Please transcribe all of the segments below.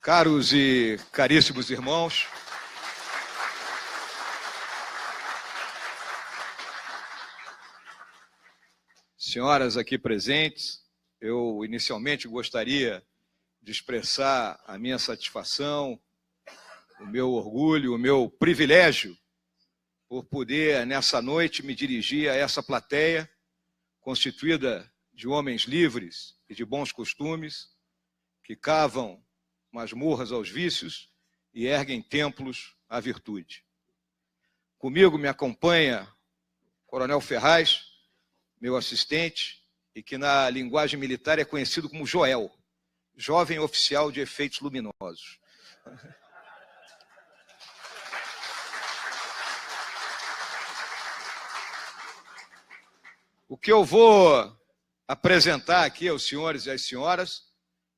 Caros e caríssimos irmãos, senhoras aqui presentes, eu inicialmente gostaria de expressar a minha satisfação, o meu orgulho, o meu privilégio por poder, nessa noite, me dirigir a essa plateia constituída de homens livres e de bons costumes, que cavam masmorras aos vícios e erguem templos à virtude. Comigo me acompanha o Coronel Ferraz, meu assistente, e que na linguagem militar é conhecido como Joel, jovem oficial de efeitos luminosos. O que eu vou apresentar aqui aos senhores e às senhoras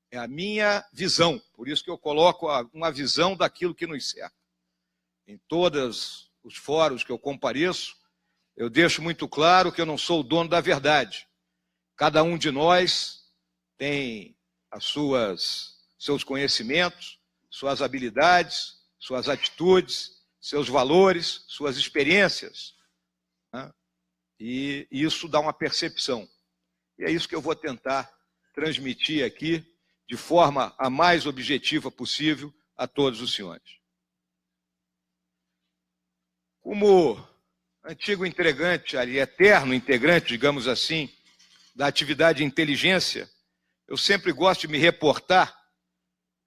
é a minha visão, por isso que eu coloco uma visão daquilo que nos cerca. Em todos os fóruns que eu compareço, eu deixo muito claro que eu não sou o dono da verdade. Cada um de nós tem seus conhecimentos, suas habilidades, suas atitudes, seus valores, suas experiências, né? E isso dá uma percepção. E é isso que eu vou tentar transmitir aqui de forma a mais objetiva possível a todos os senhores. Como antigo integrante, ali, eterno integrante, digamos assim, da atividade de inteligência, eu sempre gosto de me reportar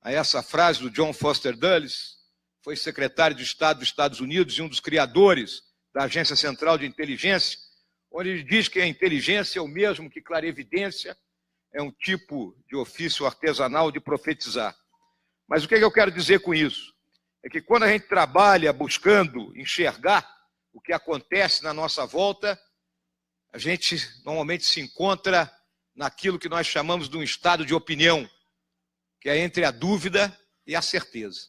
a essa frase do John Foster Dulles, foi secretário de Estado dos Estados Unidos e um dos criadores da Agência Central de Inteligência, onde ele diz que a inteligência é o mesmo que clarevidência, é um tipo de ofício artesanal de profetizar. Mas o que eu quero dizer com isso? É que quando a gente trabalha buscando enxergar o que acontece na nossa volta, a gente normalmente se encontra naquilo que nós chamamos de um estado de opinião, que é entre a dúvida e a certeza.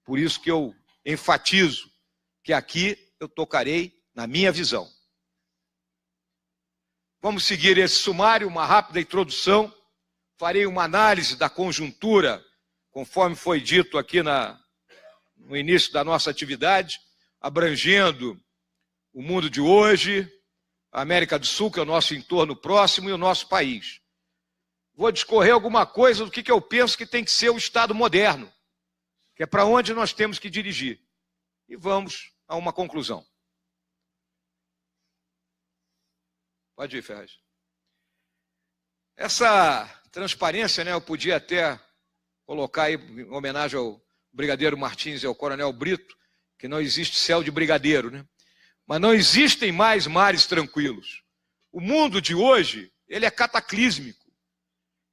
Por isso que eu enfatizo que aqui eu tocarei na minha visão. Vamos seguir esse sumário, uma rápida introdução. Farei uma análise da conjuntura, conforme foi dito aqui no início da nossa atividade, abrangendo o mundo de hoje, a América do Sul, que é o nosso entorno próximo, e o nosso país. Vou discorrer alguma coisa do que eu penso que tem que ser o Estado moderno, que é para onde nós temos que dirigir. E vamos a uma conclusão. Pode ir, Ferraz. Essa transparência, né, eu podia até colocar aí, em homenagem ao Brigadeiro Martins e ao Coronel Brito, que não existe céu de brigadeiro, né? Mas não existem mais mares tranquilos. O mundo de hoje, ele é cataclísmico.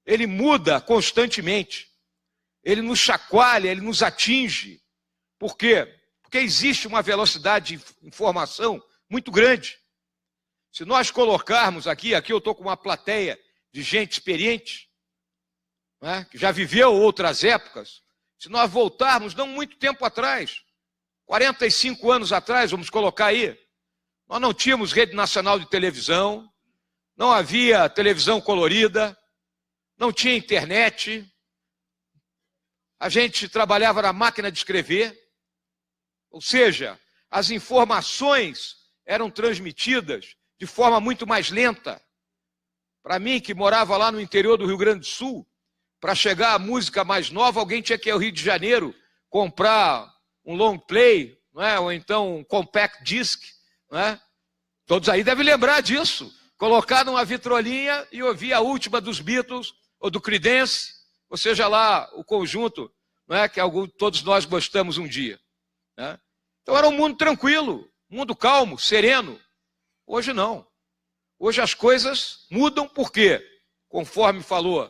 Ele muda constantemente. Ele nos chacoalha, ele nos atinge. Por quê? Porque existe uma velocidade de informação muito grande. Se nós colocarmos aqui eu estou com uma plateia de gente experiente, né, que já viveu outras épocas, se nós voltarmos não muito tempo atrás, 45 anos atrás, vamos colocar aí, nós não tínhamos rede nacional de televisão, não havia televisão colorida, não tinha internet, a gente trabalhava na máquina de escrever, ou seja, as informações eram transmitidas de forma muito mais lenta. Para mim, que morava lá no interior do Rio Grande do Sul, para chegar a música mais nova, alguém tinha que ir ao Rio de Janeiro comprar um long play, não é? Ou então um compact disc. Não é? Todos aí devem lembrar disso. Colocar numa vitrolinha e ouvir a última dos Beatles ou do Creedence, ou seja lá o conjunto, não é? Que todos nós gostamos um dia. Né? Então era um mundo tranquilo, um mundo calmo, sereno. Hoje não. Hoje as coisas mudam por quê? Conforme falou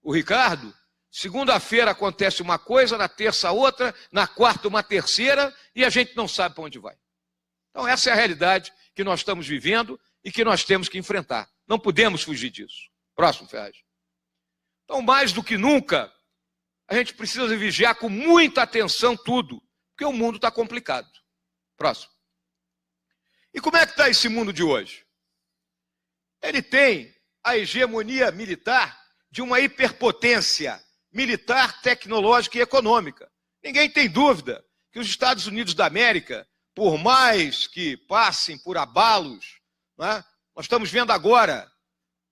o Ricardo, segunda-feira acontece uma coisa, na terça outra, na quarta uma terceira, e a gente não sabe para onde vai. Então essa é a realidade que nós estamos vivendo e que nós temos que enfrentar. Não podemos fugir disso. Próximo, Ferraz. Então, mais do que nunca, a gente precisa vigiar com muita atenção tudo, porque o mundo está complicado. Próximo. E como é que está esse mundo de hoje? Ele tem a hegemonia militar de uma hiperpotência militar, tecnológica e econômica. Ninguém tem dúvida que os Estados Unidos da América, por mais que passem por abalos, né, nós estamos vendo agora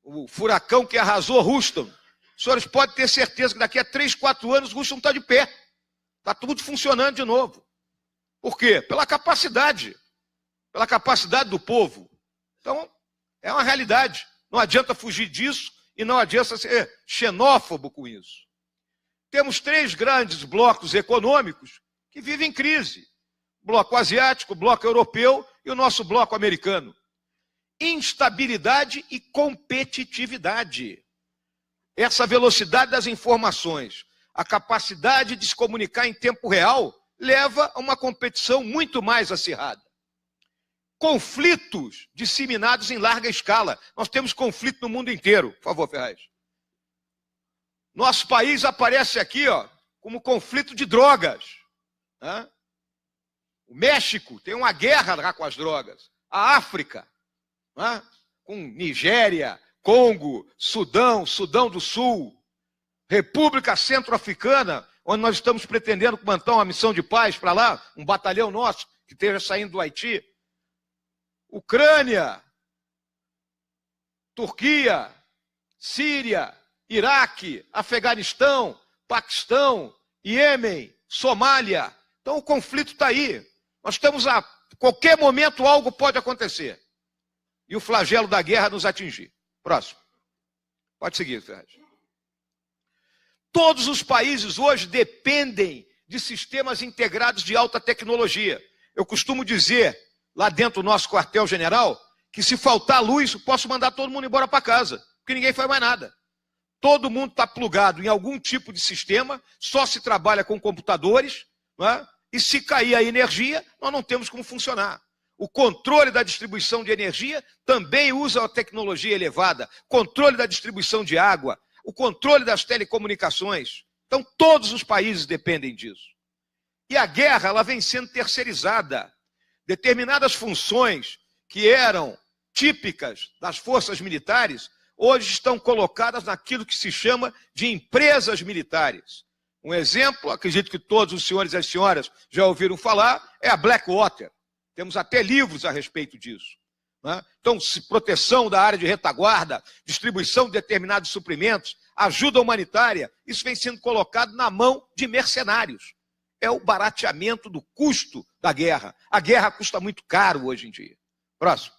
o furacão que arrasou Houston. Os senhores podem ter certeza que daqui a 3, 4 anos Houston está de pé. Está tudo funcionando de novo. Por quê? Pela capacidade do povo. Então, é uma realidade. Não adianta fugir disso e não adianta ser xenófobo com isso. Temos 3 grandes blocos econômicos que vivem em crise. O bloco asiático, o bloco europeu e o nosso bloco americano. Instabilidade e competitividade. Essa velocidade das informações, a capacidade de se comunicar em tempo real, leva a uma competição muito mais acirrada. Conflitos disseminados em larga escala. Nós temos conflito no mundo inteiro. Por favor, Ferraz. Nosso país aparece aqui, como conflito de drogas. Né? O México tem uma guerra lá com as drogas. A África, né? Com Nigéria, Congo, Sudão do Sul, República Centro-Africana, onde nós estamos pretendendo montar uma missão de paz para lá, um batalhão nosso que esteja saindo do Haiti. Ucrânia, Turquia, Síria, Iraque, Afeganistão, Paquistão, Iêmen, Somália. Então o conflito está aí. Nós estamos a qualquer momento algo pode acontecer. E o flagelo da guerra nos atingir. Próximo. Pode seguir, Ferraz. Todos os países hoje dependem de sistemas integrados de alta tecnologia. Eu costumo dizer, lá dentro do nosso quartel-general, que se faltar luz, eu posso mandar todo mundo embora para casa, porque ninguém faz mais nada. Todo mundo está plugado em algum tipo de sistema, só se trabalha com computadores, não é? E se cair a energia, nós não temos como funcionar. O controle da distribuição de energia também usa a tecnologia elevada, controle da distribuição de água, o controle das telecomunicações. Então, todos os países dependem disso. E a guerra, ela vem sendo terceirizada. Determinadas funções que eram típicas das forças militares, hoje estão colocadas naquilo que se chama de empresas militares. Um exemplo, acredito que todos os senhores e as senhoras já ouviram falar, é a Blackwater. Temos até livros a respeito disso. Né? Então, proteção da área de retaguarda, distribuição de determinados suprimentos, ajuda humanitária, isso vem sendo colocado na mão de mercenários. É o barateamento do custo da guerra. A guerra custa muito caro hoje em dia. Próximo.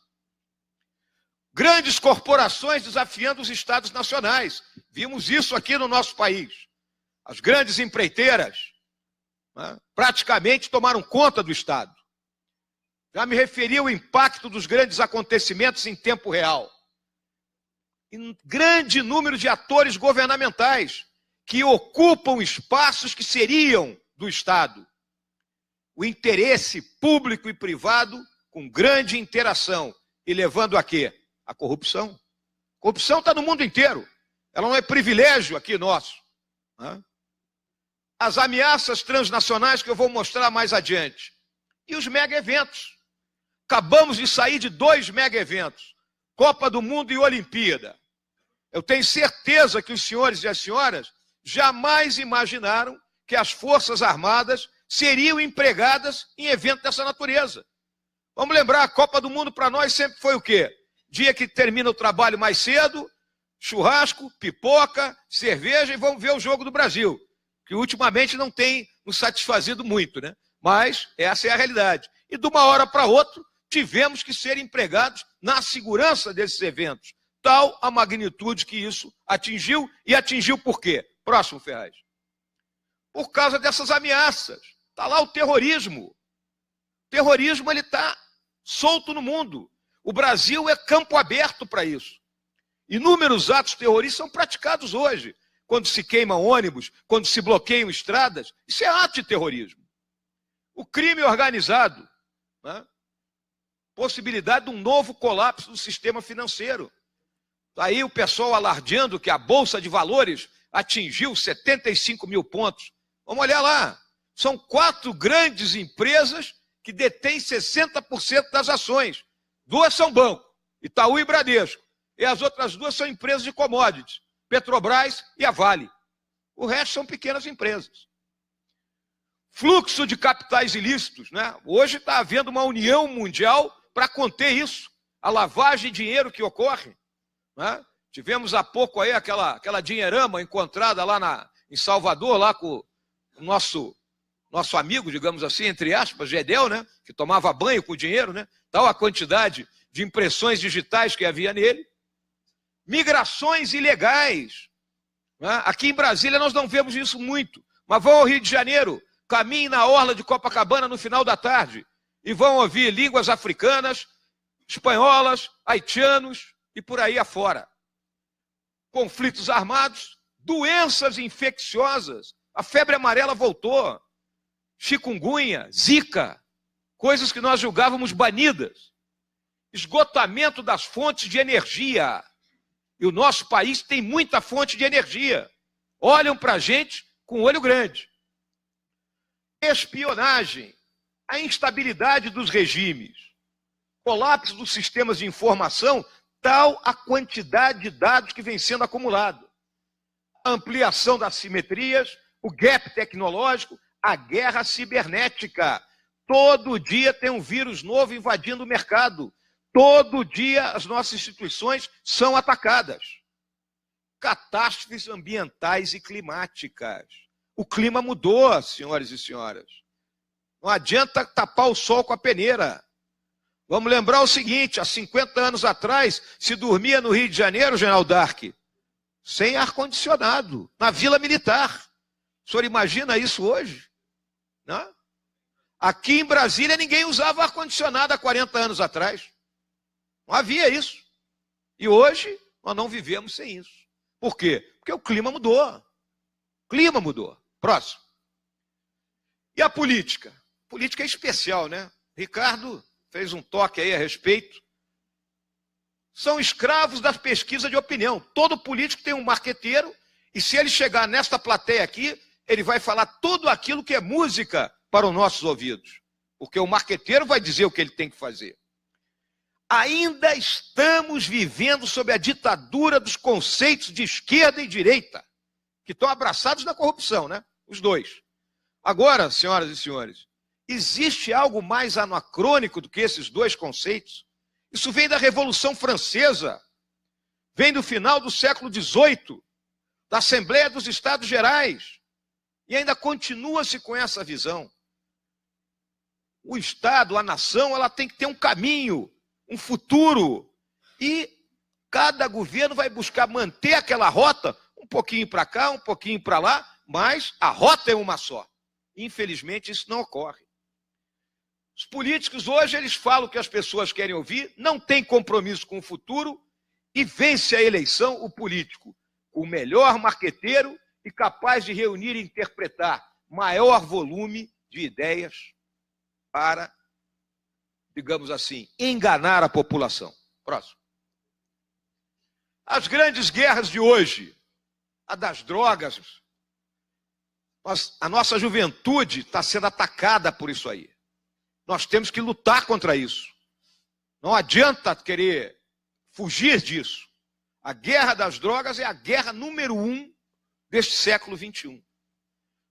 Grandes corporações desafiando os estados nacionais. Vimos isso aqui no nosso país. As grandes empreiteiras, né, praticamente tomaram conta do Estado. Já me referi ao impacto dos grandes acontecimentos em tempo real. E grande número de atores governamentais que ocupam espaços que seriam do Estado. O interesse público e privado com grande interação e levando a quê? A corrupção. A corrupção está no mundo inteiro. Ela não é privilégio aqui nosso. Né? As ameaças transnacionais que eu vou mostrar mais adiante. E os mega-eventos. Acabamos de sair de 2 mega-eventos. Copa do Mundo e Olimpíada. Eu tenho certeza que os senhores e as senhoras jamais imaginaram que as Forças Armadas seriam empregadas em eventos dessa natureza. Vamos lembrar, a Copa do Mundo para nós sempre foi o quê? Dia que termina o trabalho mais cedo, churrasco, pipoca, cerveja e vamos ver o jogo do Brasil, que ultimamente não tem nos satisfazido muito, né? Mas essa é a realidade. E de uma hora para outra, tivemos que ser empregados na segurança desses eventos. Tal a magnitude que isso atingiu, e atingiu por quê? Próximo, Ferraz. Por causa dessas ameaças. Está lá o terrorismo. O terrorismo está solto no mundo. O Brasil é campo aberto para isso. Inúmeros atos terroristas são praticados hoje. Quando se queimam ônibus, quando se bloqueiam estradas, isso é ato de terrorismo. O crime organizado, né? Possibilidade de um novo colapso do sistema financeiro. Aí o pessoal alardeando que a Bolsa de Valores atingiu 75 mil pontos. Vamos olhar lá. São 4 grandes empresas que detêm 60% das ações. 2 são banco, Itaú e Bradesco. E as outras 2 são empresas de commodities, Petrobras e a Vale. O resto são pequenas empresas. Fluxo de capitais ilícitos, né? Hoje está havendo uma união mundial para conter isso, a lavagem de dinheiro que ocorre, né? Tivemos há pouco aí aquela dinheirama encontrada lá em Salvador, lá com o nosso amigo, digamos assim, entre aspas, Gedel, né? Que tomava banho com o dinheiro, né? Tal a quantidade de impressões digitais que havia nele. Migrações ilegais, né? Aqui em Brasília nós não vemos isso muito, mas vão ao Rio de Janeiro, caminhem na orla de Copacabana no final da tarde e vão ouvir línguas africanas, espanholas, haitianos e por aí afora. Conflitos armados, doenças infecciosas, a febre amarela voltou, chikungunya, zika, coisas que nós julgávamos banidas, esgotamento das fontes de energia. E o nosso país tem muita fonte de energia. Olham para a gente com olho grande. Espionagem, a instabilidade dos regimes, colapso dos sistemas de informação, tal a quantidade de dados que vem sendo acumulado. A ampliação das simetrias, o gap tecnológico, a guerra cibernética. Todo dia tem um vírus novo invadindo o mercado. Todo dia as nossas instituições são atacadas. Catástrofes ambientais e climáticas. O clima mudou, senhores e senhoras. Não adianta tapar o sol com a peneira. Vamos lembrar o seguinte, há 50 anos atrás, se dormia no Rio de Janeiro, General Dark, sem ar-condicionado, na Vila Militar. O senhor imagina isso hoje? Não? Aqui em Brasília ninguém usava ar-condicionado há 40 anos atrás. Não havia isso. E hoje nós não vivemos sem isso. Por quê? Porque o clima mudou. O clima mudou. Próximo. E a política? A política é especial, né? Ricardo fez um toque aí a respeito. São escravos das pesquisas de opinião. Todo político tem um marqueteiro e se ele chegar nesta plateia aqui, ele vai falar tudo aquilo que é música para os nossos ouvidos. Porque o marqueteiro vai dizer o que ele tem que fazer. Ainda estamos vivendo sob a ditadura dos conceitos de esquerda e direita, que estão abraçados na corrupção, né? Os dois. Agora, senhoras e senhores, existe algo mais anacrônico do que esses dois conceitos? Isso vem da Revolução Francesa, vem do final do século XVIII, da Assembleia dos Estados Gerais, e ainda continua-se com essa visão. O Estado, a nação, ela tem que ter um caminho, um futuro, e cada governo vai buscar manter aquela rota, um pouquinho para cá, um pouquinho para lá, mas a rota é uma só. Infelizmente, isso não ocorre. Os políticos hoje, eles falam o que as pessoas querem ouvir, não tem compromisso com o futuro, e vence a eleição o político, o melhor marqueteiro e capaz de reunir e interpretar maior volume de ideias para, digamos assim, enganar a população. Próximo. As grandes guerras de hoje, a das drogas, a nossa juventude está sendo atacada por isso aí. Nós temos que lutar contra isso. Não adianta querer fugir disso. A guerra das drogas é a guerra número 1 deste século XXI.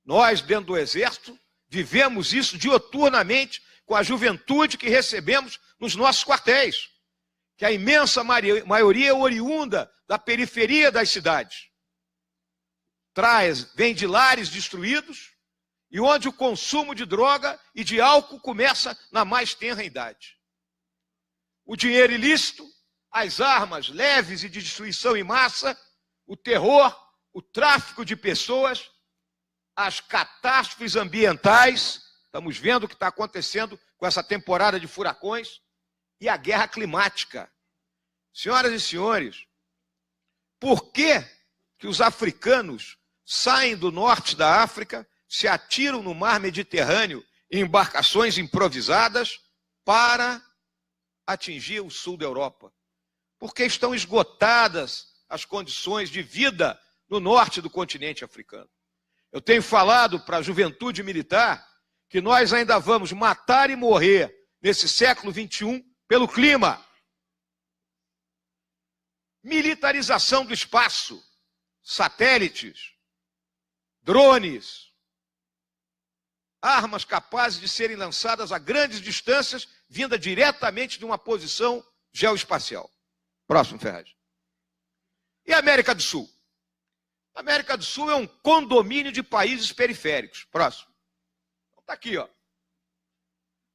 Nós, dentro do Exército, vivemos isso dioturnamente com a juventude que recebemos nos nossos quartéis, que a imensa maioria é oriunda da periferia das cidades. Vem de lares destruídos e onde o consumo de droga e de álcool começa na mais tenra idade. O dinheiro ilícito, as armas leves e de destruição em massa, o terror, o tráfico de pessoas, as catástrofes ambientais, estamos vendo o que está acontecendo com essa temporada de furacões, e a guerra climática. Senhoras e senhores, por que os africanos saem do norte da África, se atiram no mar Mediterrâneo em embarcações improvisadas para atingir o sul da Europa? Porque estão esgotadas as condições de vida no norte do continente africano. Eu tenho falado para a juventude militar que nós ainda vamos matar e morrer nesse século XXI pelo clima. Militarização do espaço, satélites, drones, armas capazes de serem lançadas a grandes distâncias, vinda diretamente de uma posição geoespacial. Próximo, Ferraz. E a América do Sul? A América do Sul é um condomínio de países periféricos. Próximo. Então, está aqui, ó.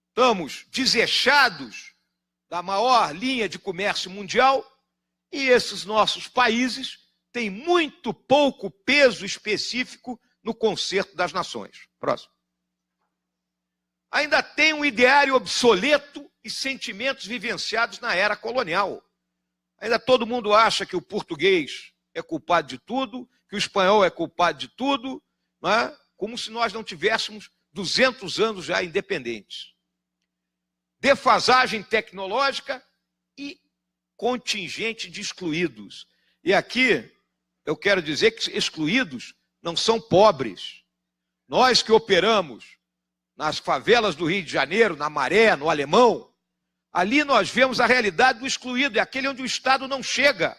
Estamos desechados da maior linha de comércio mundial e esses nossos países têm muito pouco peso específico no concerto das nações. Próximo. Ainda tem um ideário obsoleto e sentimentos vivenciados na era colonial. Ainda todo mundo acha que o português é culpado de tudo, que o espanhol é culpado de tudo, não é? Como se nós não tivéssemos 200 anos já independentes. Defasagem tecnológica e contingente de excluídos. E aqui eu quero dizer que excluídos não são pobres. Nós que operamos nas favelas do Rio de Janeiro, na Maré, no Alemão, ali nós vemos a realidade do excluído, é aquele onde o Estado não chega.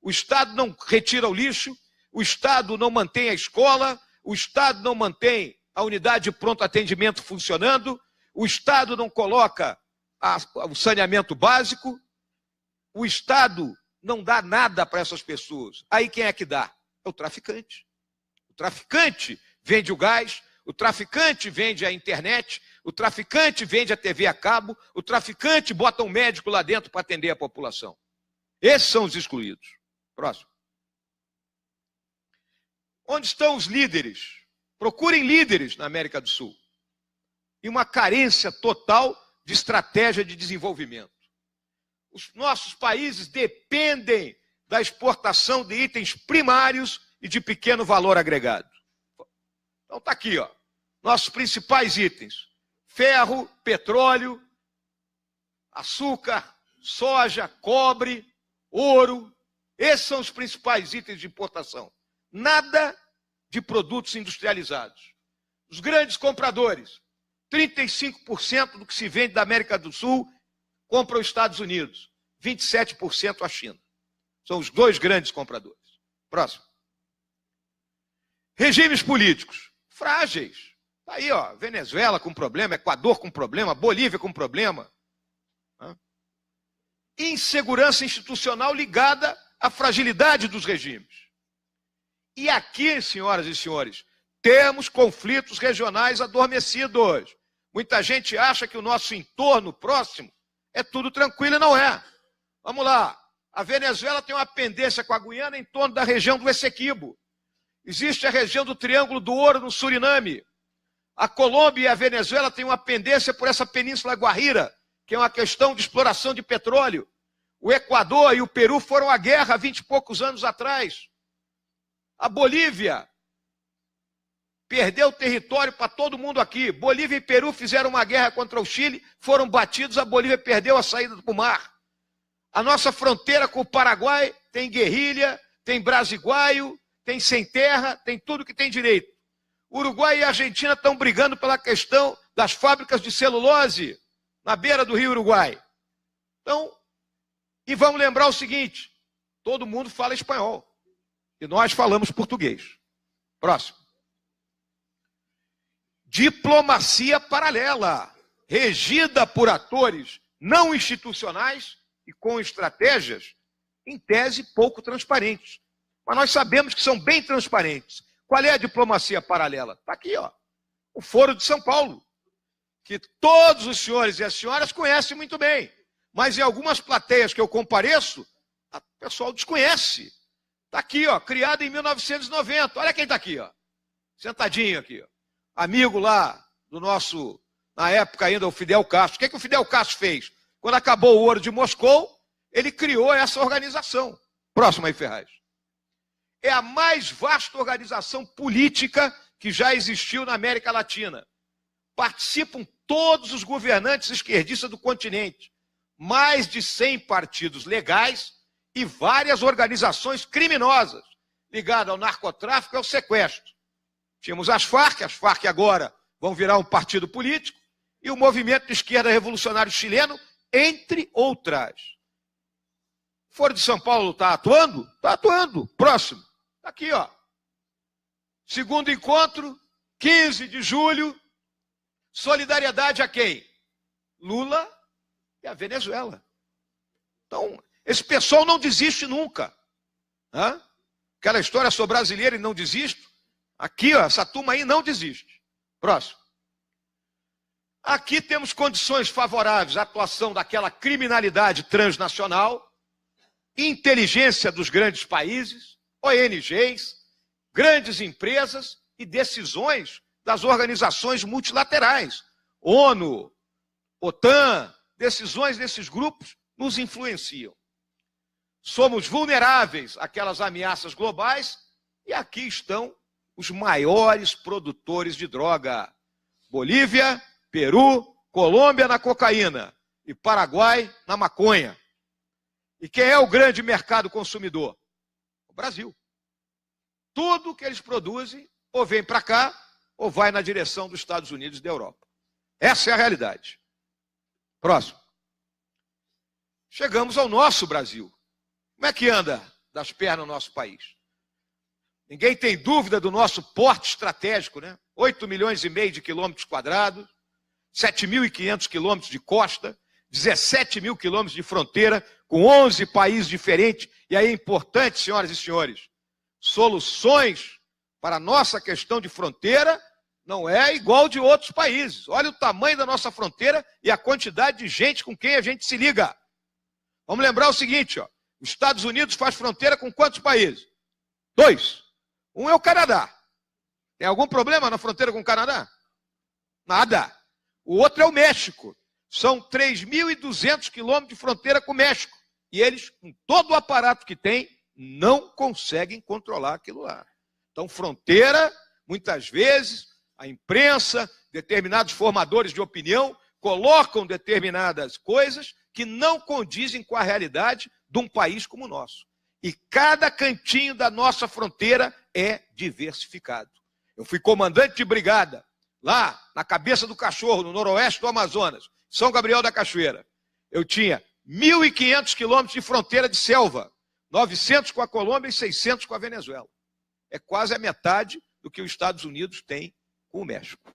O Estado não retira o lixo, o Estado não mantém a escola, o Estado não mantém a unidade de pronto atendimento funcionando, o Estado não coloca o saneamento básico, o Estado não dá nada para essas pessoas. Aí quem é que dá? É o traficante. O traficante vende o gás, o traficante vende a internet, o traficante vende a TV a cabo, o traficante bota um médico lá dentro para atender a população. Esses são os excluídos. Próximo. Onde estão os líderes? Procurem líderes na América do Sul. E uma carência total de estratégia de desenvolvimento. Os nossos países dependem da exportação de itens primários e de pequeno valor agregado. Então está aqui, ó, nossos principais itens: ferro, petróleo, açúcar, soja, cobre, ouro. Esses são os principais itens de importação. Nada de produtos industrializados. Os grandes compradores, 35% do que se vende da América do Sul compra os Estados Unidos, 27% a China. São os dois grandes compradores. Próximo. Regimes políticos frágeis. Está aí, ó, Venezuela com problema, Equador com problema, Bolívia com problema. Insegurança institucional ligada à fragilidade dos regimes. E aqui, senhoras e senhores, temos conflitos regionais adormecidos. Muita gente acha que o nosso entorno próximo é tudo tranquilo e não é. Vamos lá. A Venezuela tem uma pendência com a Guiana em torno da região do Essequibo. Existe a região do Triângulo do Ouro no Suriname. A Colômbia e a Venezuela têm uma pendência por essa Península Guajira, que é uma questão de exploração de petróleo. O Equador e o Peru foram à guerra há 20 e poucos anos atrás. A Bolívia perdeu território para todo mundo aqui. Bolívia e Peru fizeram uma guerra contra o Chile, foram batidos, a Bolívia perdeu a saída para o mar. A nossa fronteira com o Paraguai tem guerrilha, tem brasiguaio, tem sem terra, tem tudo que tem direito. Uruguai e Argentina estão brigando pela questão das fábricas de celulose na beira do Rio Uruguai. Então, e vamos lembrar o seguinte, todo mundo fala espanhol e nós falamos português. Próximo. Diplomacia paralela, regida por atores não institucionais e com estratégias, em tese, pouco transparentes. Mas nós sabemos que são bem transparentes. Qual é a diplomacia paralela? Está aqui, ó, o Foro de São Paulo, que todos os senhores e as senhoras conhecem muito bem. Mas em algumas plateias que eu compareço, o pessoal desconhece. Está aqui, ó, criado em 1990. Olha quem está aqui, ó, sentadinho aqui, ó. Amigo lá do nosso, na época ainda, o Fidel Castro. O que o Fidel Castro fez? Quando acabou o ouro de Moscou, ele criou essa organização. Próximo aí, Ferraz. É a mais vasta organização política que já existiu na América Latina. Participam todos os governantes esquerdistas do continente. Mais de 100 partidos legais e várias organizações criminosas ligadas ao narcotráfico e ao sequestro. Tínhamos as Farc agora vão virar um partido político, e o Movimento de Esquerda Revolucionário Chileno, entre outras. Foro de São Paulo está atuando? Está atuando. Próximo. Está aqui, ó. Segundo encontro, 15 de julho, solidariedade a quem? Lula e a Venezuela. Então, esse pessoal não desiste nunca. Hã? Aquela história, sou brasileiro e não desisto. Aqui, ó, essa turma aí não desiste. Próximo. Aqui temos condições favoráveis à atuação daquela criminalidade transnacional, inteligência dos grandes países, ONGs, grandes empresas e decisões das organizações multilaterais. ONU, OTAN, decisões desses grupos nos influenciam. Somos vulneráveis àquelas ameaças globais e aqui estão os maiores produtores de droga. Bolívia, Peru, Colômbia na cocaína e Paraguai na maconha. E quem é o grande mercado consumidor? O Brasil. Tudo que eles produzem ou vem para cá ou vai na direção dos Estados Unidos e da Europa. Essa é a realidade. Próximo. Chegamos ao nosso Brasil. Como é que anda das pernas no nosso país? Ninguém tem dúvida do nosso porte estratégico, né? 8 milhões e meio de quilômetros quadrados, 7.500 quilômetros de costa, 17 mil quilômetros de fronteira, com 11 países diferentes. E aí é importante, senhoras e senhores, soluções para a nossa questão de fronteira não é igual de outros países. Olha o tamanho da nossa fronteira e a quantidade de gente com quem a gente se liga. Vamos lembrar o seguinte, ó. Os Estados Unidos faz fronteira com quantos países? 2. Um é o Canadá. Tem algum problema na fronteira com o Canadá? Nada. O outro é o México. São 3.200 quilômetros de fronteira com o México. E eles, com todo o aparato que tem, não conseguem controlar aquilo lá. Então, fronteira, muitas vezes, a imprensa, determinados formadores de opinião, colocam determinadas coisas que não condizem com a realidade de um país como o nosso. E cada cantinho da nossa fronteira é diversificado. Eu fui comandante de brigada, lá na Cabeça do Cachorro, no noroeste do Amazonas, São Gabriel da Cachoeira. Eu tinha 1.500 quilômetros de fronteira de selva, 900 com a Colômbia e 600 com a Venezuela. É quase a metade do que os Estados Unidos têm com o México.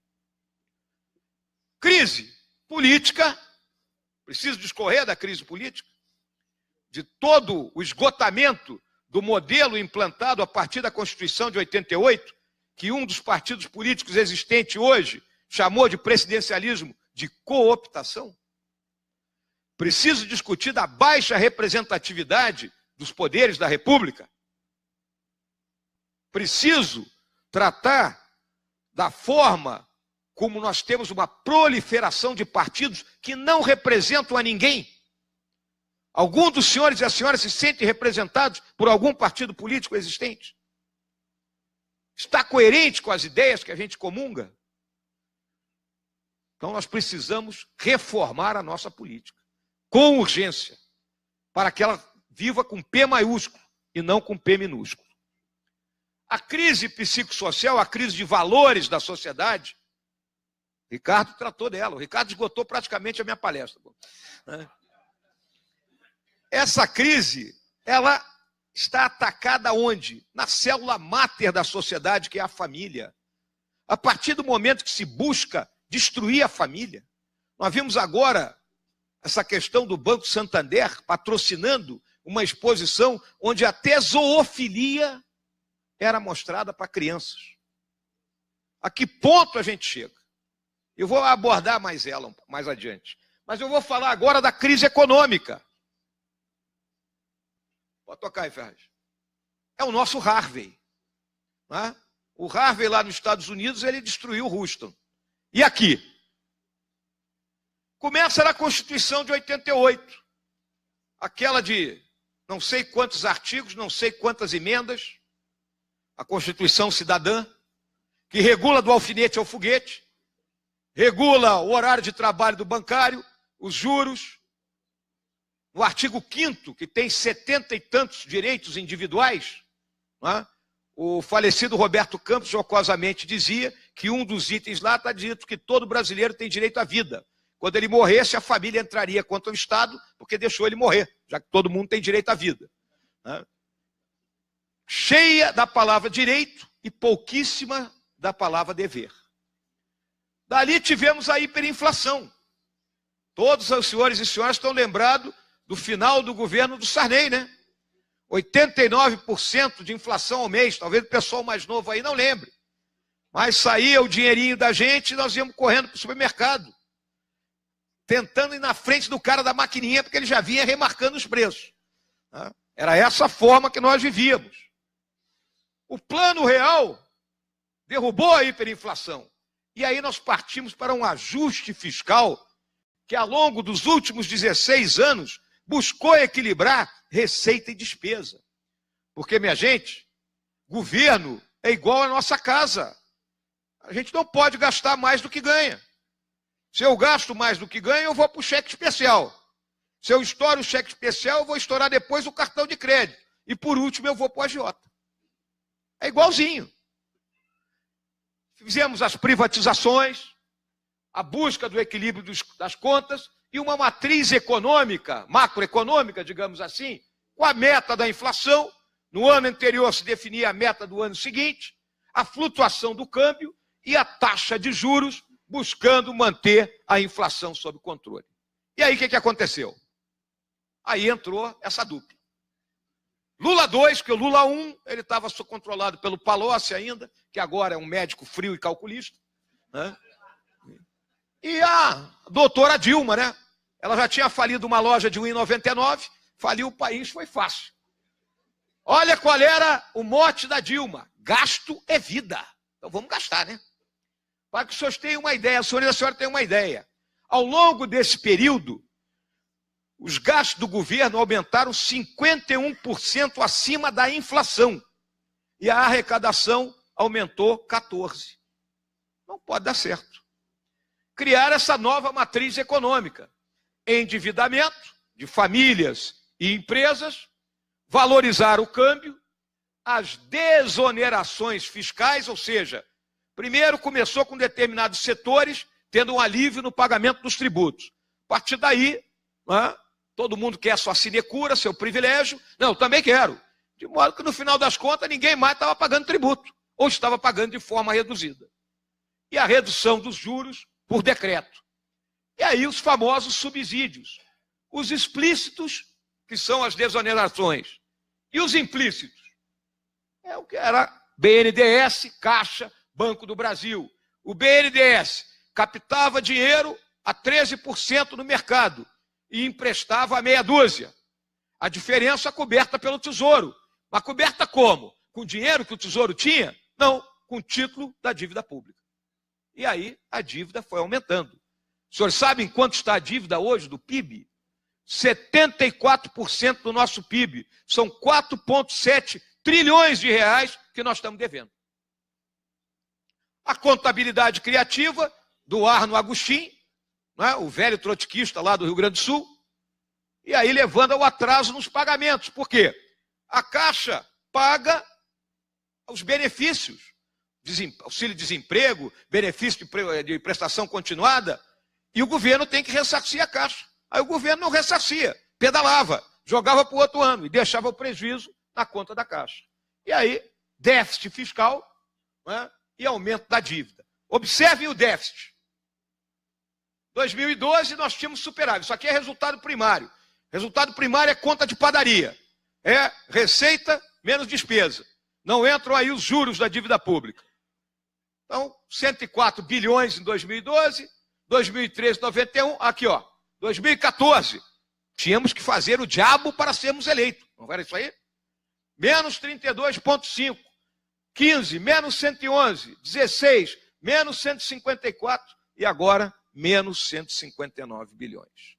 Crise política, preciso discorrer da crise política, de todo o esgotamento do modelo implantado a partir da Constituição de 88, que um dos partidos políticos existentes hoje chamou de presidencialismo de cooptação. Preciso discutir da baixa representatividade dos poderes da República. Preciso tratar da forma como nós temos uma proliferação de partidos que não representam a ninguém. Algum dos senhores e as senhoras se sentem representados por algum partido político existente? Está coerente com as ideias que a gente comunga? Então nós precisamos reformar a nossa política, com urgência, para que ela viva com P maiúsculo e não com P minúsculo. A crise psicossocial, a crise de valores da sociedade, Ricardo tratou dela. O Ricardo esgotou praticamente a minha palestra. Essa crise, ela está atacada onde? Na célula máter da sociedade, que é a família. A partir do momento que se busca destruir a família. Nós vimos agora essa questão do Banco Santander patrocinando uma exposição onde até zoofilia era mostrada para crianças. A que ponto a gente chega? Eu vou abordar mais ela mais adiante. Mas eu vou falar agora da crise econômica. Pode tocar aí, Ferraz. É o nosso Harvey. Né? O Harvey lá nos Estados Unidos, ele destruiu o Houston. E aqui? Começa na Constituição de 88. Aquela de não sei quantos artigos, não sei quantas emendas. A Constituição Cidadã, que regula do alfinete ao foguete, regula o horário de trabalho do bancário, os juros. No artigo 5º, que tem 70 e tantos direitos individuais, né? O falecido Roberto Campos jocosamente dizia que um dos itens lá está dito que todo brasileiro tem direito à vida. Quando ele morresse, a família entraria contra o Estado, porque deixou ele morrer, já que todo mundo tem direito à vida. Né? Cheia da palavra direito e pouquíssima da palavra dever. Dali tivemos a hiperinflação. Todos os senhores e senhoras estão lembrados do final do governo do Sarney, né? 89% de inflação ao mês. Talvez o pessoal mais novo aí não lembre. Mas saía o dinheirinho da gente e nós íamos correndo para o supermercado, tentando ir na frente do cara da maquininha, porque ele já vinha remarcando os preços. Era essa a forma que nós vivíamos. O Plano Real derrubou a hiperinflação. E aí nós partimos para um ajuste fiscal que, ao longo dos últimos 16 anos, buscou equilibrar receita e despesa. Porque, minha gente, governo é igual à nossa casa. A gente não pode gastar mais do que ganha. Se eu gasto mais do que ganho, eu vou para o cheque especial. Se eu estouro o cheque especial, eu vou estourar depois o cartão de crédito. E, por último, eu vou para o agiota. É igualzinho. Fizemos as privatizações, a busca do equilíbrio das contas e uma matriz econômica, macroeconômica, digamos assim, com a meta da inflação. No ano anterior se definia a meta do ano seguinte, a flutuação do câmbio e a taxa de juros, buscando manter a inflação sob controle. E aí o que aconteceu? Aí entrou essa dupla. Lula 2, que o Lula 1, ele estava controlado pelo Palocci ainda, que agora é um médico frio e calculista, né? E a doutora Dilma, né? Ela já tinha falido uma loja de 1,99, faliu o país, foi fácil. Olha qual era o mote da Dilma: gasto é vida. Então vamos gastar, né? Para que os senhores tenham uma ideia, a senhora tenha uma ideia. Ao longo desse período, os gastos do governo aumentaram 51% acima da inflação. E a arrecadação aumentou 14%. Não pode dar certo. Criar essa nova matriz econômica. Endividamento de famílias e empresas, valorizar o câmbio, as desonerações fiscais, ou seja, primeiro começou com determinados setores, tendo um alívio no pagamento dos tributos. A partir daí, todo mundo quer sua sinecura, seu privilégio. Não, eu também quero. De modo que no final das contas ninguém mais estava pagando tributo, ou estava pagando de forma reduzida. E a redução dos juros por decreto. E aí os famosos subsídios. Os explícitos, que são as desonerações, e os implícitos. É o que era BNDES, Caixa, Banco do Brasil. O BNDES captava dinheiro a 13% no mercado e emprestava a meia dúzia. A diferença coberta pelo Tesouro. Mas coberta como? Com dinheiro que o Tesouro tinha? Não, com o título da dívida pública. E aí a dívida foi aumentando. Os senhores sabem quanto está a dívida hoje do PIB? 74% do nosso PIB. São 4,7 trilhões de reais que nós estamos devendo. A contabilidade criativa do Arno Agostinho, né, o velho trotskista lá do Rio Grande do Sul, e aí levando ao atraso nos pagamentos. Por quê? A Caixa paga os benefícios, auxílio-desemprego, benefício de prestação continuada, e o governo tem que ressarcir a Caixa. Aí o governo não ressarcia, pedalava, jogava para o outro ano e deixava o prejuízo na conta da Caixa. E aí, déficit fiscal, né, e aumento da dívida. Observem o déficit. 2012 nós tínhamos superávit. Isso aqui é resultado primário. Resultado primário é conta de padaria. É receita menos despesa. Não entram aí os juros da dívida pública. Então, 104 bilhões em 2012, 2013, 91, aqui ó, 2014, tínhamos que fazer o diabo para sermos eleitos. Não era isso aí? Menos 32,5, 15, menos 111, 16, menos 154 e agora menos 159 bilhões.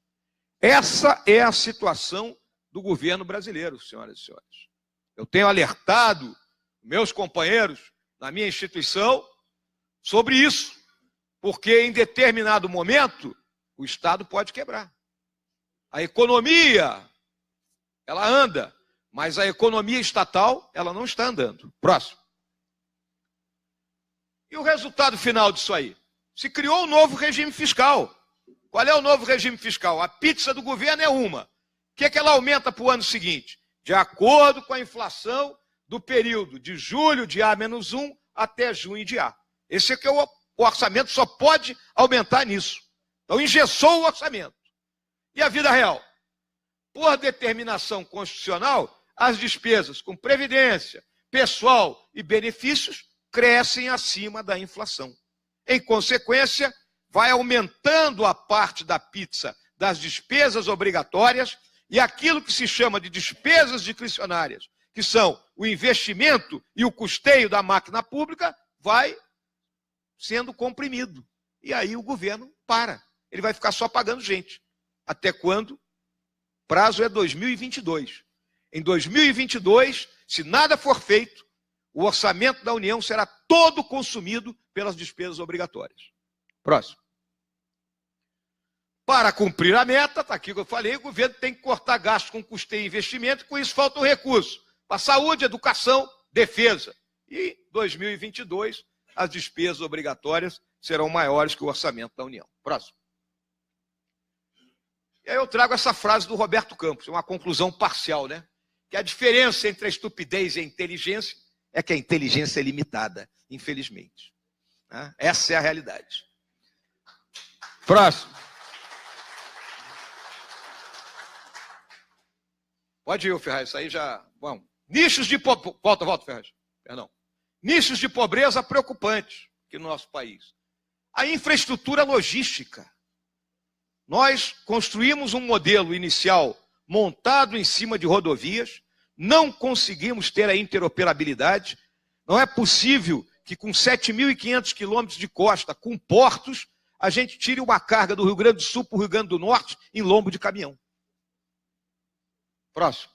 Essa é a situação do governo brasileiro, senhoras e senhores. Eu tenho alertado meus companheiros na minha instituição sobre isso, porque em determinado momento o Estado pode quebrar. A economia, ela anda, mas a economia estatal, ela não está andando. Próximo. E o resultado final disso aí? Se criou um novo regime fiscal. Qual é o novo regime fiscal? A pizza do governo é uma. O que é que ela aumenta para o ano seguinte? De acordo com a inflação do período de julho de A-1 até junho de A. Esse é que o orçamento só pode aumentar nisso. Então, engessou o orçamento. E a vida real? Por determinação constitucional, as despesas com previdência, pessoal e benefícios crescem acima da inflação. Em consequência, vai aumentando a parte da pizza das despesas obrigatórias e aquilo que se chama de despesas discricionárias, que são o investimento e o custeio da máquina pública, vai sendo comprimido. E aí o governo para. Ele vai ficar só pagando gente. Até quando? Prazo é 2022. Em 2022, se nada for feito, o orçamento da União será todo consumido pelas despesas obrigatórias. Próximo. Para cumprir a meta, está aqui que eu falei, o governo tem que cortar gastos com custeio e investimento, e com isso falta o recurso para saúde, educação, defesa. E em 2022, as despesas obrigatórias serão maiores que o orçamento da União. Próximo. E aí eu trago essa frase do Roberto Campos, uma conclusão parcial, né? Que a diferença entre a estupidez e a inteligência é que a inteligência é limitada, infelizmente. Essa é a realidade. Próximo. Pode ir, Ferraz, isso aí já... Bom, nichos de... Volta, Ferraz. Perdão. Nichos de pobreza preocupantes aqui no nosso país. A infraestrutura logística. Nós construímos um modelo inicial montado em cima de rodovias, não conseguimos ter a interoperabilidade. Não é possível que com 7.500 quilômetros de costa, com portos, a gente tire uma carga do Rio Grande do Sul para o Rio Grande do Norte em lombo de caminhão. Próximo.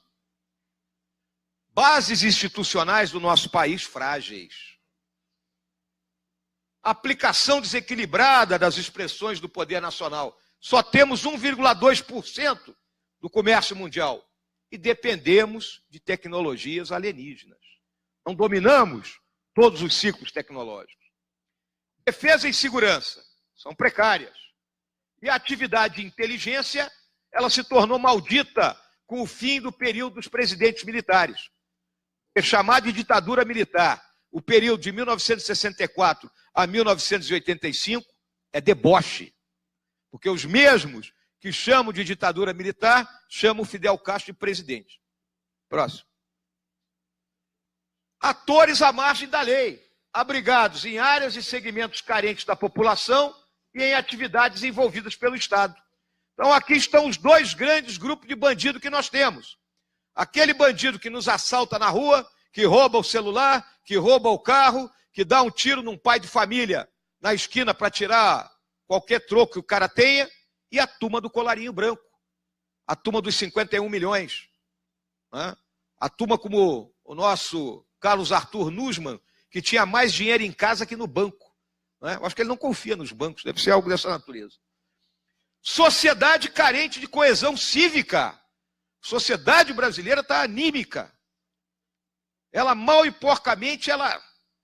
Bases institucionais do nosso país frágeis. Aplicação desequilibrada das expressões do poder nacional. Só temos 1,2% do comércio mundial. E dependemos de tecnologias alienígenas. Não dominamos todos os ciclos tecnológicos. Defesa e segurança são precárias. E a atividade de inteligência, ela se tornou maldita com o fim do período dos presidentes militares. É chamado de ditadura militar. O período de 1964 a 1985 é deboche. Porque os mesmos que chamam de ditadura militar chamam Fidel Castro de presidente. Próximo. Atores à margem da lei, abrigados em áreas e segmentos carentes da população e em atividades envolvidas pelo Estado. Então aqui estão os dois grandes grupos de bandido que nós temos. Aquele bandido que nos assalta na rua, que rouba o celular, que rouba o carro, que dá um tiro num pai de família na esquina para tirar qualquer troco que o cara tenha, e a turma do colarinho branco, a turma dos 51 milhões, né? A turma como o nosso Carlos Arthur Nussmann, que tinha mais dinheiro em casa que no banco. Né? Eu acho que ele não confia nos bancos, deve ser algo dessa natureza. Sociedade carente de coesão cívica. A sociedade brasileira está anímica. Ela mal e porcamente ela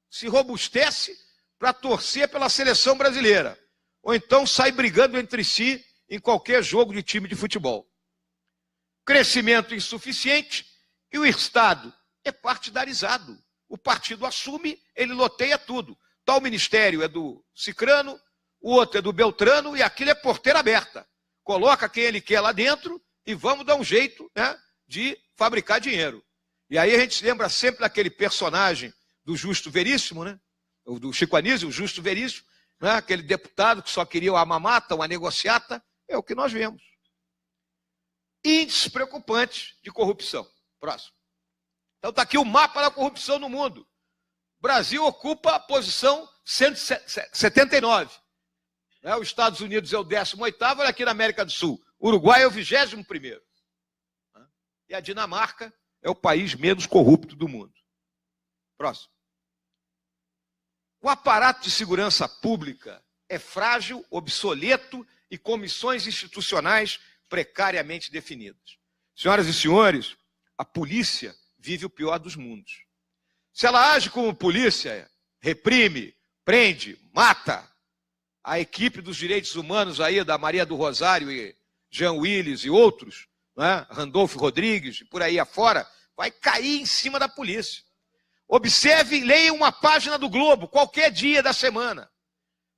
se robustece para torcer pela seleção brasileira. Ou então sai brigando entre si em qualquer jogo de time de futebol. Crescimento insuficiente e o Estado é partidarizado. O partido assume, ele loteia tudo. Tal ministério é do Cicrano, o outro é do Beltrano e aquilo é porteira aberta. Coloca quem ele quer lá dentro e vamos dar um jeito, né, de fabricar dinheiro. E aí a gente se lembra sempre daquele personagem do Justo Veríssimo, né? Do Chico Anísio, o Justo Veríssimo, né? Aquele deputado que só queria uma mamata, uma negociata, é o que nós vemos. Índices preocupantes de corrupção. Próximo. Então está aqui o mapa da corrupção no mundo. O Brasil ocupa a posição 179. Né? Os Estados Unidos é o 18º, olha aqui na América do Sul. O Uruguai é o 21º. E a Dinamarca é o país menos corrupto do mundo. Próximo. O aparato de segurança pública é frágil, obsoleto e comissões institucionais precariamente definidas. Senhoras e senhores, a polícia vive o pior dos mundos. Se ela age como polícia, reprime, prende, mata, a equipe dos direitos humanos aí da Maria do Rosário e Jean Willis e outros, né, Randolfo Rodrigues e por aí afora, vai cair em cima da polícia. Observe e leia uma página do Globo, qualquer dia da semana.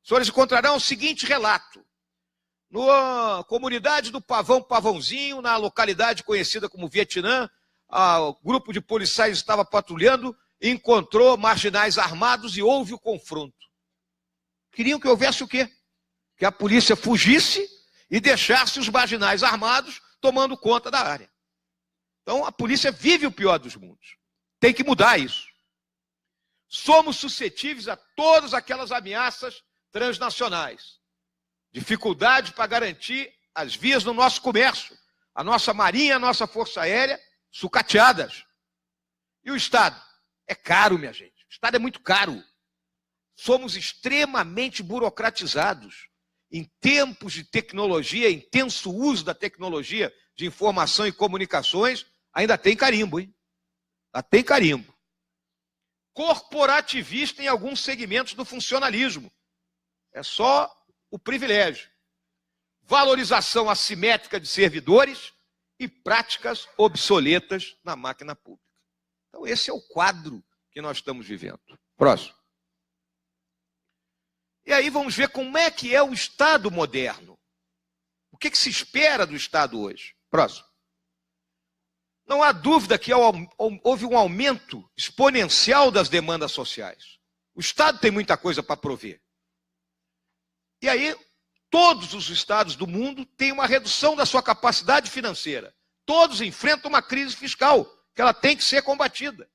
Os senhores encontrarão o seguinte relato. Na comunidade do Pavãozinho, na localidade conhecida como Vietnã, o grupo de policiais estava patrulhando e encontrou marginais armados e houve o confronto. Queriam que houvesse o quê? Que a polícia fugisse e deixasse os marginais armados tomando conta da área. Então, a polícia vive o pior dos mundos. Tem que mudar isso. Somos suscetíveis a todas aquelas ameaças transnacionais. Dificuldade para garantir as vias do nosso comércio. A nossa marinha, a nossa força aérea, sucateadas. E o Estado? É caro, minha gente. O Estado é muito caro. Somos extremamente burocratizados. Em tempos de tecnologia, intenso uso da tecnologia de informação e comunicações, ainda tem carimbo, hein? Ainda tem carimbo. Corporativista em alguns segmentos do funcionalismo. É só o privilégio. Valorização assimétrica de servidores e práticas obsoletas na máquina pública. Então, esse é o quadro que nós estamos vivendo. Próximo. E aí vamos ver como é que é o Estado moderno. O que se espera do Estado hoje? Próximo. Não há dúvida que houve um aumento exponencial das demandas sociais. O Estado tem muita coisa para prover. E aí, todos os estados do mundo têm uma redução da sua capacidade financeira. Todos enfrentam uma crise fiscal, que ela tem que ser combatida.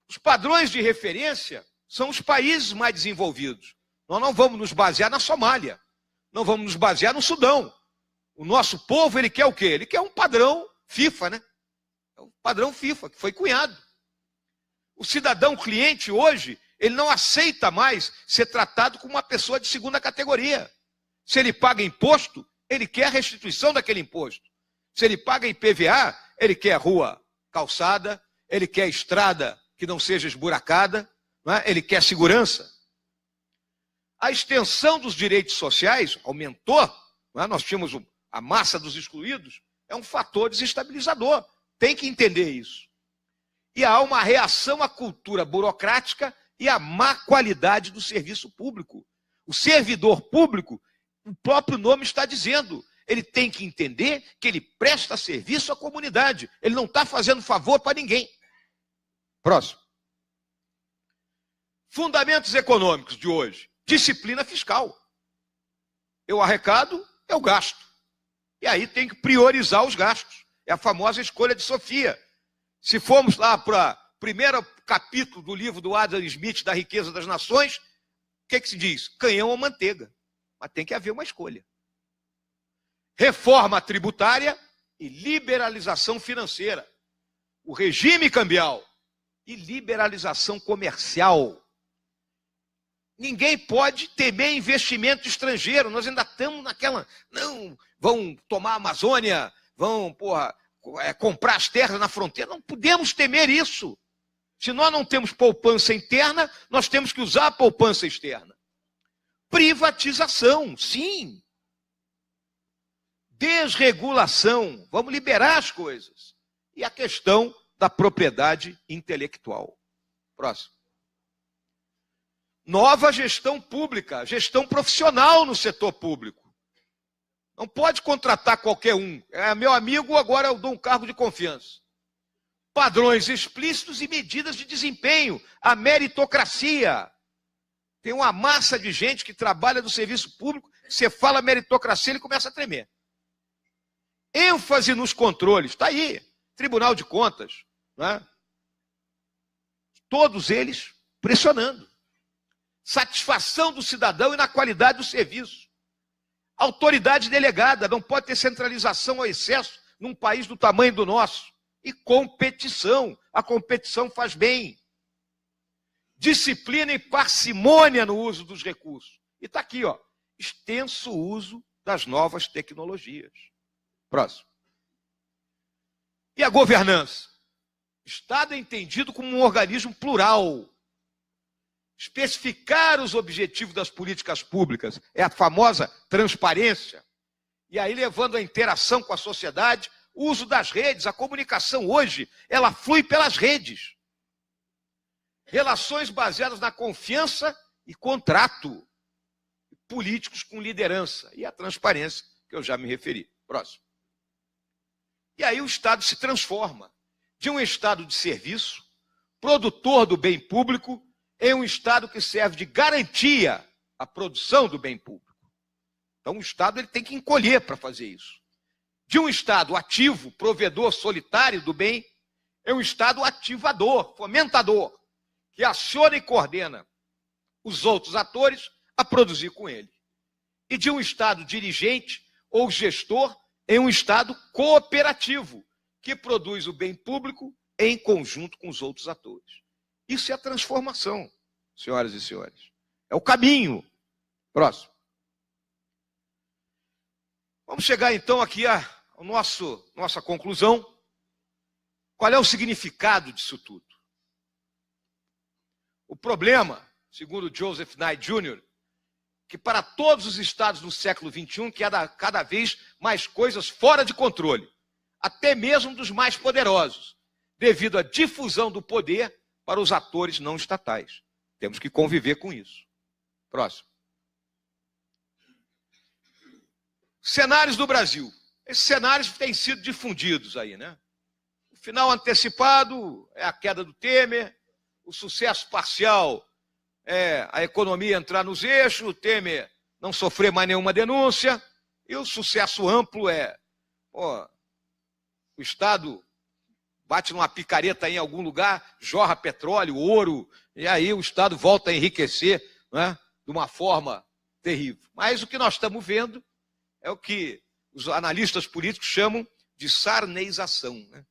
Os padrões de referência são os países mais desenvolvidos. Nós não vamos nos basear na Somália, não vamos nos basear no Sudão. O nosso povo, ele quer o quê? Ele quer um padrão FIFA, né? É o padrão FIFA, que foi cunhado. O cidadão cliente hoje, ele não aceita mais ser tratado como uma pessoa de segunda categoria. Se ele paga imposto, ele quer a restituição daquele imposto. Se ele paga IPVA, ele quer rua calçada, ele quer estrada que não seja esburacada, não é? Ele quer segurança. A extensão dos direitos sociais aumentou, não é? Nós tínhamos a massa dos excluídos, é um fator desestabilizador. Tem que entender isso. E há uma reação à cultura burocrática e à má qualidade do serviço público. O servidor público, o próprio nome está dizendo, ele tem que entender que ele presta serviço à comunidade. Ele não está fazendo favor para ninguém. Próximo. Fundamentos econômicos de hoje. Disciplina fiscal. Eu arrecado, eu gasto. E aí tem que priorizar os gastos. É a famosa escolha de Sofia. Se formos lá para o primeiro capítulo do livro do Adam Smith, da Riqueza das Nações, o que se diz? Canhão ou manteiga. Mas tem que haver uma escolha. Reforma tributária e liberalização financeira. O regime cambial e liberalização comercial. Ninguém pode temer investimento estrangeiro. Nós ainda estamos naquela... Não, vão tomar a Amazônia, vão comprar as terras na fronteira. Não podemos temer isso. Se nós não temos poupança interna, nós temos que usar a poupança externa. Privatização, sim. Desregulação, vamos liberar as coisas. E a questão da propriedade intelectual. Próximo. Nova gestão pública, gestão profissional no setor público. Não pode contratar qualquer um. É meu amigo, agora eu dou um cargo de confiança. Padrões explícitos e medidas de desempenho. A meritocracia. Tem uma massa de gente que trabalha no serviço público, você fala meritocracia, ele começa a tremer. ênfase nos controles, está aí, Tribunal de Contas, não é? Todos eles pressionando. Satisfação do cidadão e na qualidade do serviço. Autoridade delegada, não pode ter centralização ao excesso num país do tamanho do nosso. E competição, a competição faz bem. Disciplina e parcimônia no uso dos recursos. E está aqui, ó, extenso uso das novas tecnologias. Próximo. E a governança? Estado é entendido como um organismo plural. Especificar os objetivos das políticas públicas é a famosa transparência. E aí levando a interação com a sociedade, o uso das redes, a comunicação hoje, ela flui pelas redes. Relações baseadas na confiança e contrato. Políticos com liderança. E a transparência, que eu já me referi. Próximo. E aí o Estado se transforma de um Estado de serviço, produtor do bem público, em um Estado que serve de garantia à produção do bem público. Então o Estado ele tem que encolher para fazer isso. De um Estado ativo, provedor solitário do bem, é um Estado ativador, fomentador, que aciona e coordena os outros atores a produzir com ele. E de um Estado dirigente ou gestor, em um Estado cooperativo, que produz o bem público em conjunto com os outros atores. Isso é a transformação, senhoras e senhores. É o caminho. Próximo. Vamos chegar então aqui à nossa conclusão. Qual é o significado disso tudo? O problema, segundo Joseph Nye Jr., que para todos os estados no século XXI, que há cada vez mais coisas fora de controle, até mesmo dos mais poderosos, devido à difusão do poder para os atores não estatais. Temos que conviver com isso. Próximo. Cenários do Brasil. Esses cenários têm sido difundidos aí, né? O final antecipado é a queda do Temer, o sucesso parcial é a economia entrar nos eixos, o Temer não sofrer mais nenhuma denúncia, e o sucesso amplo é o Estado bate numa picareta em algum lugar, jorra petróleo, ouro, e aí o Estado volta a enriquecer, né, de uma forma terrível. Mas o que nós estamos vendo é o que os analistas políticos chamam de sarneização, né?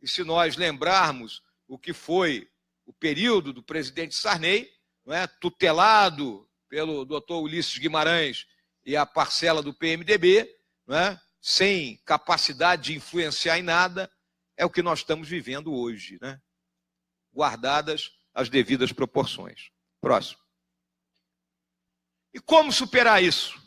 E se nós lembrarmos o que foi o período do presidente Sarney, não é, tutelado pelo doutor Ulisses Guimarães e a parcela do PMDB, não é, sem capacidade de influenciar em nada, é o que nós estamos vivendo hoje, né? Guardadas as devidas proporções. Próximo. E como superar isso?